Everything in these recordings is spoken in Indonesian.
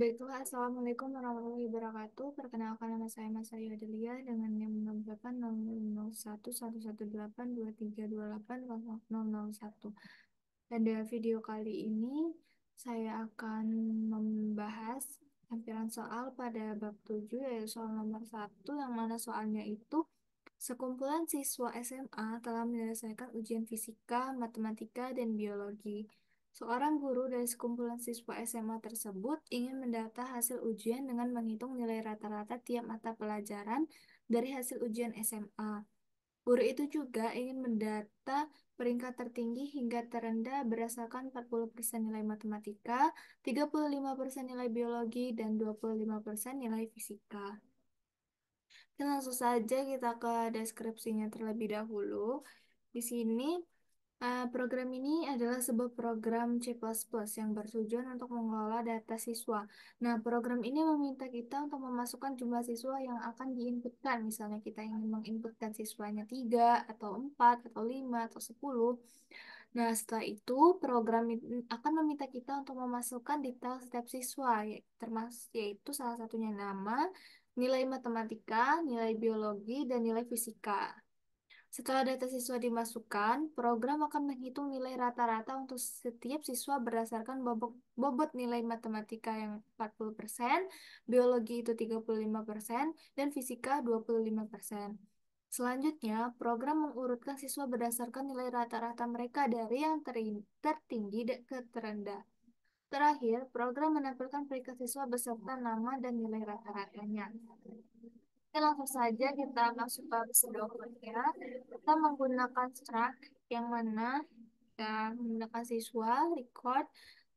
Baiklah, Assalamualaikum warahmatullahi wabarakatuh. Perkenalkan nama saya Mas Aryo Adelia dengan NIM 0800111123280001. Pada video kali ini, saya akan membahas lampiran soal pada bab 7, yaitu soal nomor 1, yang mana soalnya itu sekumpulan siswa SMA telah menyelesaikan ujian fisika, matematika, dan biologi. Seorang guru dari sekumpulan siswa SMA tersebut ingin mendata hasil ujian dengan menghitung nilai rata-rata tiap mata pelajaran dari hasil ujian SMA. Guru itu juga ingin mendata peringkat tertinggi hingga terendah berdasarkan 40% nilai matematika, 35% nilai biologi, dan 25% nilai fisika. Dan langsung saja kita ke deskripsinya terlebih dahulu. Di sini, program ini adalah sebuah program C++ yang bertujuan untuk mengelola data siswa. Nah, program ini meminta kita untuk memasukkan jumlah siswa yang akan diinputkan. Misalnya kita ingin menginputkan siswanya 3, atau 4, atau 5, atau 10. Nah, setelah itu program akan meminta kita untuk memasukkan detail setiap siswa, yaitu salah satunya nama, nilai matematika, nilai biologi, dan nilai fisika. Setelah data siswa dimasukkan, program akan menghitung nilai rata-rata untuk setiap siswa berdasarkan bobot nilai matematika yang 40%, biologi itu 35%, dan fisika 25%. Selanjutnya, program mengurutkan siswa berdasarkan nilai rata-rata mereka dari yang tertinggi ke terendah. Terakhir, program menampilkan peringkat siswa beserta nama dan nilai rata-ratanya. Oke, langsung saja kita masuk ke pseudokunnya. Kita menggunakan struct yang mana kita menggunakan siswa, record,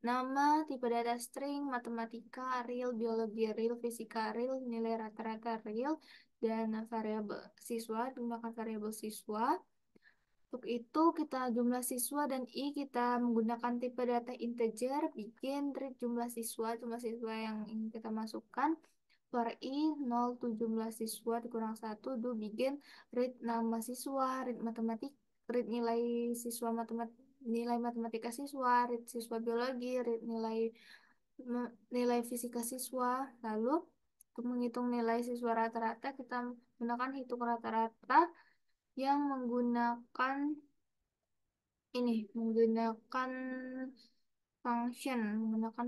nama, tipe data string, matematika, real, biologi, real, fisika, real, nilai rata-rata real, dan variabel siswa, menggunakan variabel siswa. Untuk itu kita jumlah siswa dan kita menggunakan tipe data integer, bikin read jumlah siswa yang ingin kita masukkan. For i 0 to jumlah siswa dikurang 1, do bikin read nama siswa, read matematik, read nilai siswa nilai matematika siswa, read siswa biologi, read nilai fisika siswa. Lalu untuk menghitung nilai siswa rata-rata kita menggunakan hitung rata-rata yang menggunakan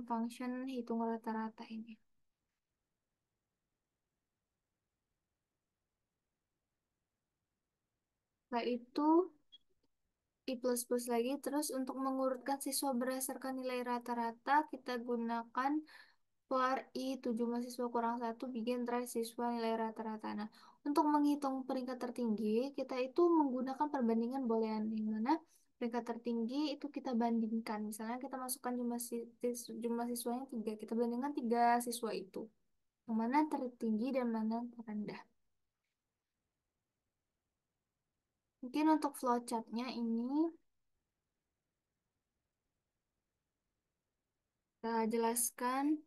function hitung rata-rata ini. Setelah itu I plus plus lagi. Terus untuk mengurutkan siswa berdasarkan nilai rata-rata, kita gunakan for I 7 mahasiswa kurang 1 bikin try siswa nilai rata-rata. Nah, untuk menghitung peringkat tertinggi, kita itu menggunakan perbandingan boolean, di mana peringkat tertinggi itu kita bandingkan. Misalnya kita masukkan jumlah siswanya 3, kita bandingkan 3 siswa itu. Yang mana tertinggi dan mana terendah. Mungkin untuk flowchartnya ini kita jelaskan.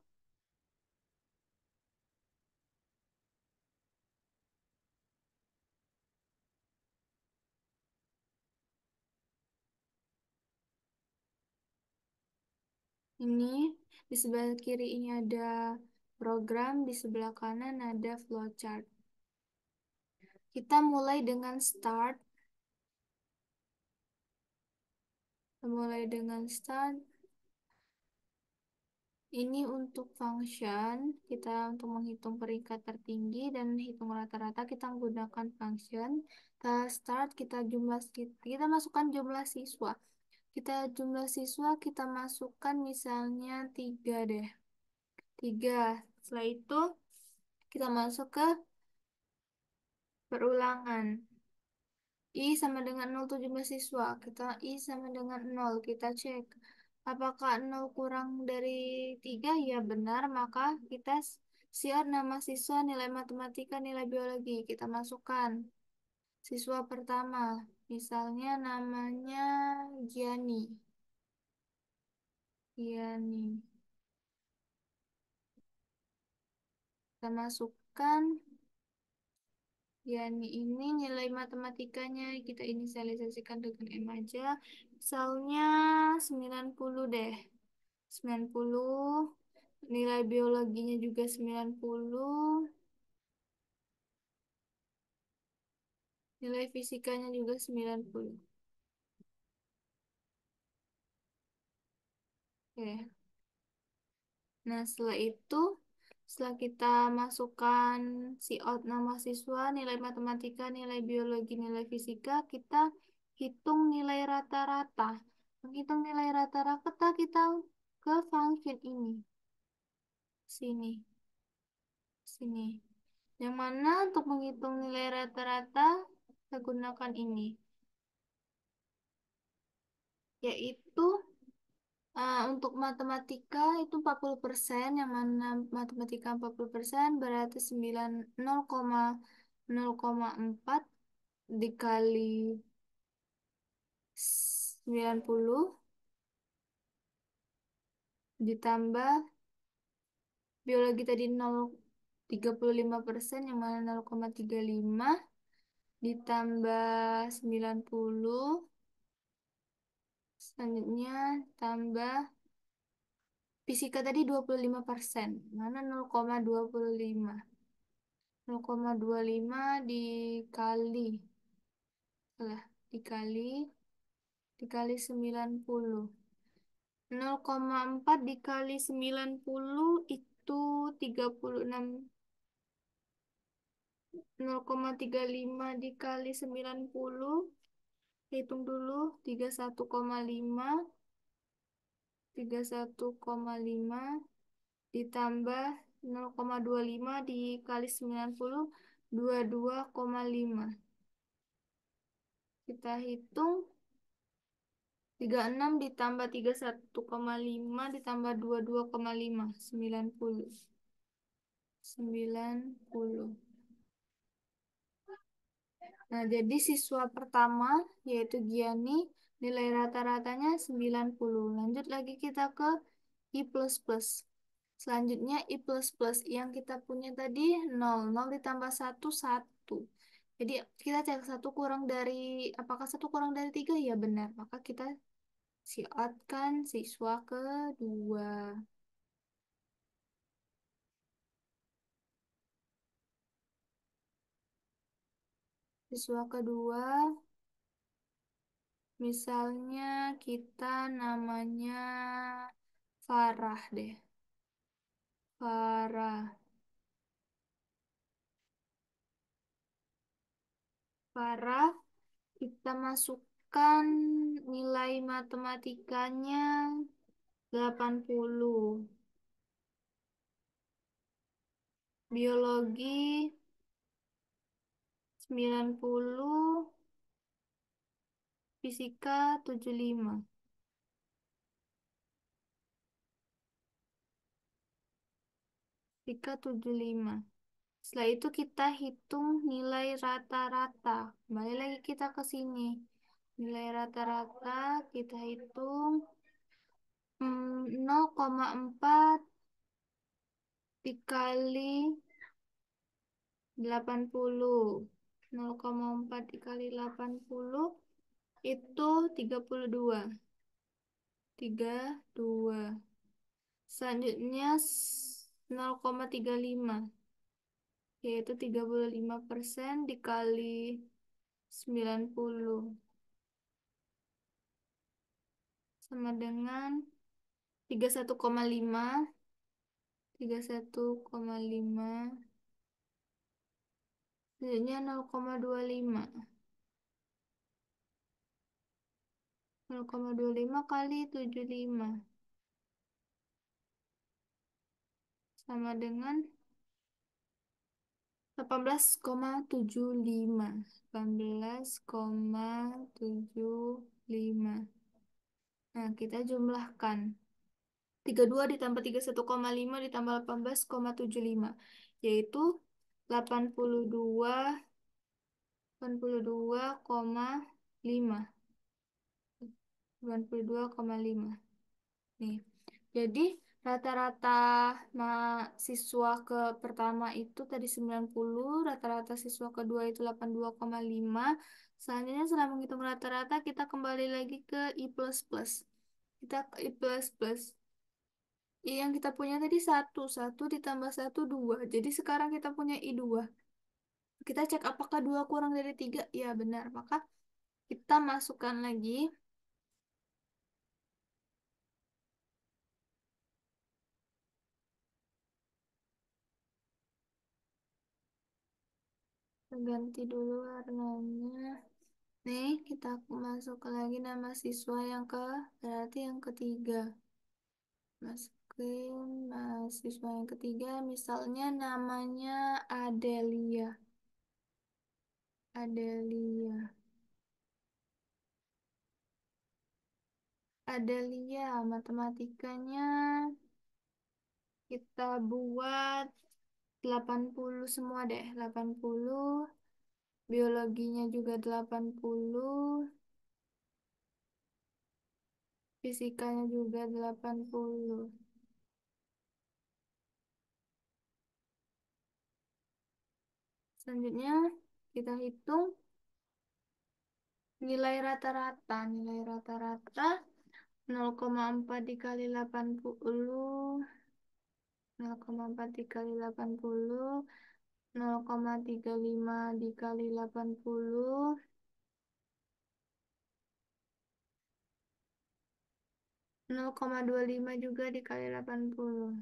Ini di sebelah kiri ini ada program, di sebelah kanan ada flowchart. Kita mulai dengan start. Ini untuk function, kita untuk menghitung peringkat tertinggi dan hitung rata-rata kita menggunakan function. Kita start, kita masukkan jumlah siswa. Kita masukkan misalnya 3 deh. 3. Setelah itu kita masuk ke perulangan. I sama dengan 0 tuh jumlah siswa. I sama dengan 0. Kita cek. Apakah 0 kurang dari 3? Ya benar. Maka kita siar nama siswa, nilai matematika, nilai biologi. Kita masukkan. Siswa pertama. Misalnya namanya Gianni. Gianni. Kita masukkan. Yani ini nilai matematikanya kita inisialisasikan dengan M aja. Misalnya 90 deh. 90. Nilai biologinya juga 90. Nilai fisikanya juga 90. Oke. Nah, setelah kita masukkan si out nama siswa, nilai matematika, nilai biologi, nilai fisika, kita hitung nilai rata-rata. Menghitung nilai rata-rata kita ke function ini. Sini, sini. Yang mana untuk menghitung nilai rata-rata, kita gunakan ini. Yaitu untuk matematika itu 40%, yang mana matematika 40% berarti 0,4 dikali 90 ditambah biologi tadi 0,35%, yang mana 0,35 ditambah 90, selanjutnya tambah fisika tadi 25%, mana 0,25. 0,25 dikali, salah, dikali 90. 0,4 dikali 90 itu 36. 0,35 dikali 90, hitung dulu, 31,5. 31,5 ditambah 0,25 dikali 90, 22,5. Kita hitung 36 ditambah 31,5 ditambah 22,5, 90. 90. Nah, jadi siswa pertama yaitu Giani nilai rata-ratanya 90. Lanjut lagi kita ke I++. Selanjutnya I++ yang kita punya tadi 0. 0 ditambah 1, 1. Jadi kita cek satu kurang dari, apakah satu kurang dari 3? Ya benar. Maka kita siatkan siswa kedua. Siswa kedua, misalnya kita namanya Farah deh. Farah. Farah, kita masukkan nilai matematikanya 80. Biologi 90. Fisika 75. Fisika 75. Setelah itu kita hitung nilai rata-rata. Kembali lagi kita ke sini. Nilai rata-rata kita hitung 0,4 dikali 80. 0,4 dikali 80 itu 32. 32. Selanjutnya 0,35, yaitu 35% dikali 90 sama dengan 31,5. 31,5. Selanjutnya 0,25. 0,25 kali 75 sama dengan 18,75. 18,75. Nah, kita jumlahkan. 32 ditambah 31,5 ditambah 18,75, yaitu 82, 82,5. 82,5. Nih. Jadi rata-rata siswa ke pertama itu tadi 90, rata-rata siswa kedua itu 82,5. Selanjutnya setelah menghitung rata-rata kita kembali lagi ke I++. Kita ke I++. Yang kita punya tadi satu, satu ditambah satu, dua. Jadi sekarang kita punya I2. Kita cek apakah dua kurang dari tiga. Ya benar, maka kita masukkan lagi ganti dulu warnanya. Nih, kita masuk lagi nama siswa yang ke, berarti yang ketiga. Masukin mahasiswa yang ketiga, misalnya namanya Adelia. Adelia. Adelia, matematikanya kita buat 80 semua deh. 80, biologinya juga 80, fisikanya juga 80. Selanjutnya kita hitung nilai rata-rata. Nilai rata-rata 0,4 dikali 80, 0,4 dikali 80, 0,35 dikali 80, 0,25 juga dikali 80.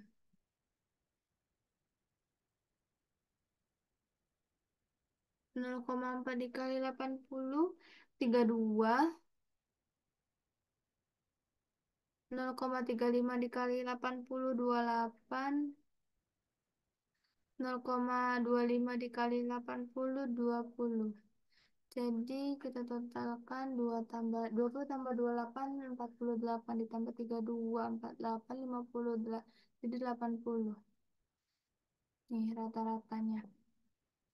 0,4 dikali 80, 32. 0,35 dikali 80, 28. 0,25 dikali 80, 20. Jadi kita totalkan 2 tambah 20 tambah 28, 48 ditambah 32, 48, 58. Jadi 80. Nih rata-ratanya.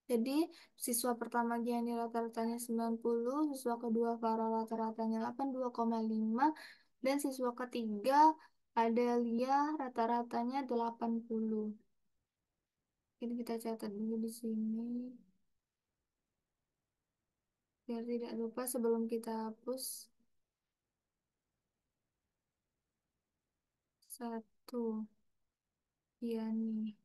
Jadi siswa pertama Giani rata-ratanya 90, siswa kedua Farah rata-ratanya 82,5, dan siswa ketiga Adelia rata-ratanya 80. Ini kita catat dulu di sini biar tidak lupa sebelum kita hapus. Satu, Giani.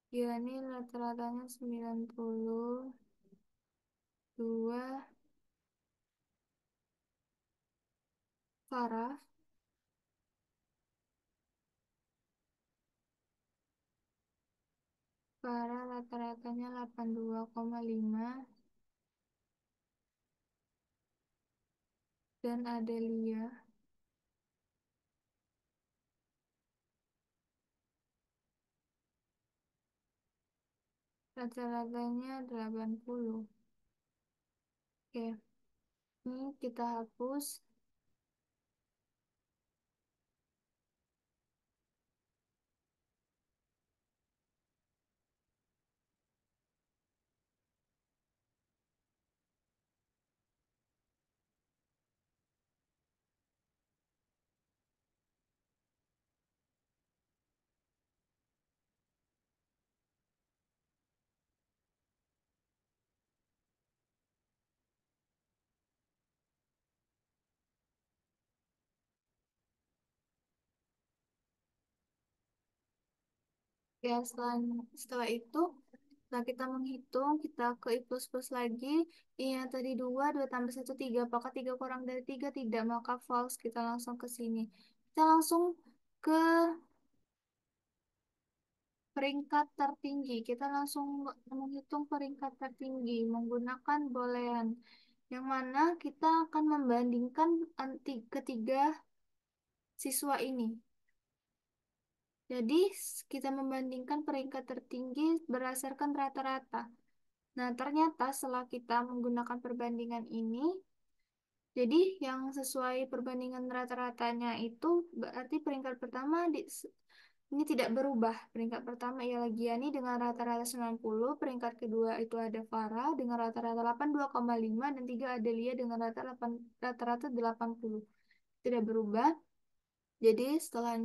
Giani rata-ratanya 92. Farah, Farah rata-ratanya 82,5, dan Adelia rata-ratanya 80. Oke, ini kita hapus. Ya, setelah itu, setelah kita menghitung, kita ke I plus plus lagi. I yang tadi 2, 2 tambah satu 3. Apakah 3 kurang dari 3? Tidak, maka false. Kita langsung ke sini. Kita langsung ke peringkat tertinggi. Kita langsung menghitung peringkat tertinggi menggunakan boolean. Yang mana kita akan membandingkan ketiga siswa ini. Jadi, kita membandingkan peringkat tertinggi berdasarkan rata-rata. Nah, ternyata setelah kita menggunakan perbandingan ini, jadi yang sesuai perbandingan rata-ratanya itu berarti peringkat pertama ini tidak berubah. Peringkat pertama ialah Giani dengan rata-rata 90, peringkat kedua itu ada Farah dengan rata-rata 82,5, dan tiga Adelia dengan rata-rata 80. Tidak berubah. Jadi setelah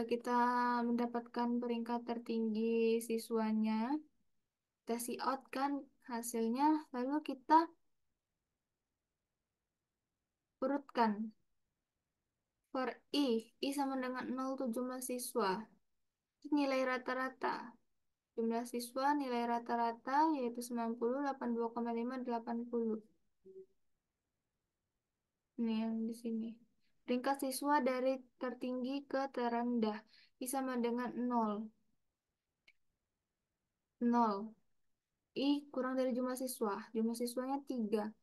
kita mendapatkan peringkat tertinggi siswanya, kita see out kan hasilnya lalu kita urutkan. For I sama dengan 0 itu jumlah siswa. Nilai rata-rata. Jumlah siswa nilai rata-rata yaitu 90, 82,5, 80. Ini yang di sini. Peringkat siswa dari tertinggi ke terendah. I sama dengan 0. 0. I kurang dari jumlah siswa. Jumlah siswanya 3.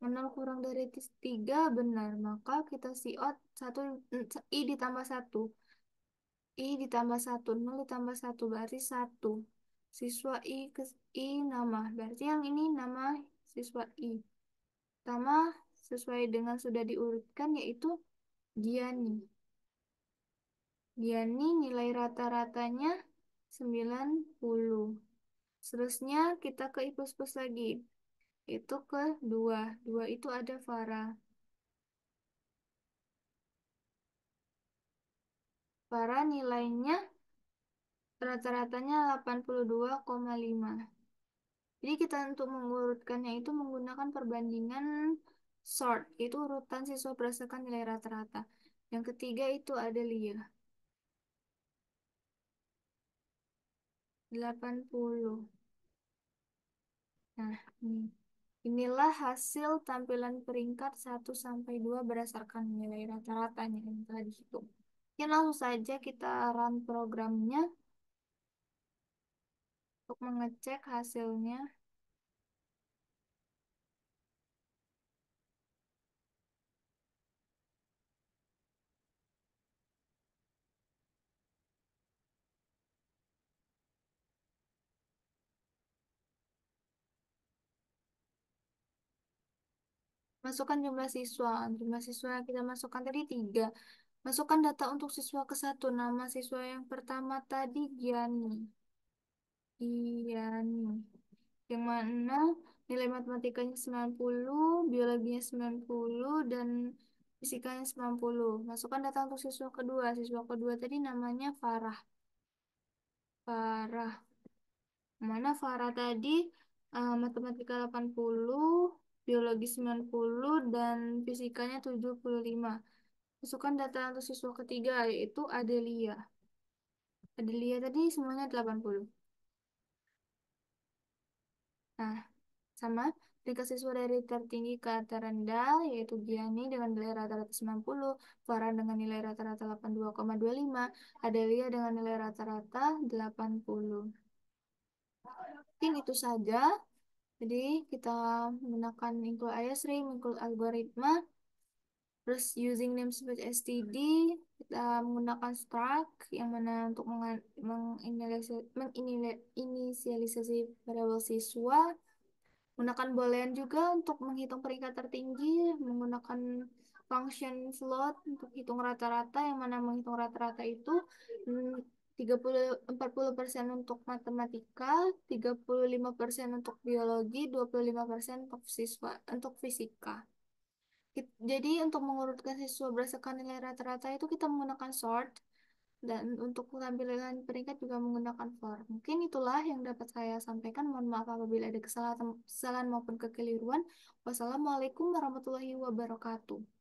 0 kurang dari 3 benar. Maka kita out 1, I ditambah 1. I ditambah 1. 0 ditambah 1 berarti 1. Siswa I nama. Berarti yang ini nama siswa I. Pertama, sesuai dengan sudah diurutkan yaitu Diani. Diani nilai rata-ratanya 90. Seterusnya kita ke I plus plus lagi. Itu ke 2. 2 itu ada Farah. Farah nilainya rata-ratanya 82,5. Jadi kita untuk mengurutkannya itu menggunakan perbandingan sort, itu urutan siswa berdasarkan nilai rata-rata. Yang ketiga itu ada Lia, 80. Nah, ini. Inilah hasil tampilan peringkat 1 sampai 2 berdasarkan nilai rata-ratanya yang telah dihitung. Ya, langsung saja kita run programnya untuk mengecek hasilnya. Masukkan jumlah siswa. Jumlah siswa yang kita masukkan tadi 3. Masukkan data untuk siswa ke 1. Nama siswa yang pertama tadi Giani. Giani. Yang mana nilai matematikanya 90, biologinya 90, dan fisikanya 90. Masukkan data untuk siswa kedua. Siswa kedua tadi namanya Farah. Farah. Mana Farah tadi matematika 80, biologi 90, dan fisikanya 75. Masukkan data untuk siswa ketiga yaitu Adelia. Adelia tadi semuanya 80. Nah, sama peringkat siswa dari tertinggi ke terendah yaitu Giani dengan nilai rata-rata 90, Farhan dengan nilai rata-rata 82,25, Adelia dengan nilai rata-rata 80. Mungkin itu saja. Jadi kita menggunakan include ISRIM, include algoritma, terus using namespace std, kita menggunakan struct yang mana untuk menginisialisasi variabel siswa, menggunakan boolean juga untuk menghitung peringkat tertinggi, menggunakan function float untuk hitung rata-rata, yang mana menghitung rata-rata itu 40% untuk matematika, 35% untuk biologi, 25% untuk siswa untuk fisika. Jadi untuk mengurutkan siswa berdasarkan nilai rata-rata itu kita menggunakan sort, dan untuk tampilan peringkat juga menggunakan for. Mungkin itulah yang dapat saya sampaikan. Mohon maaf apabila ada kesalahan maupun kekeliruan. Wassalamualaikum warahmatullahi wabarakatuh.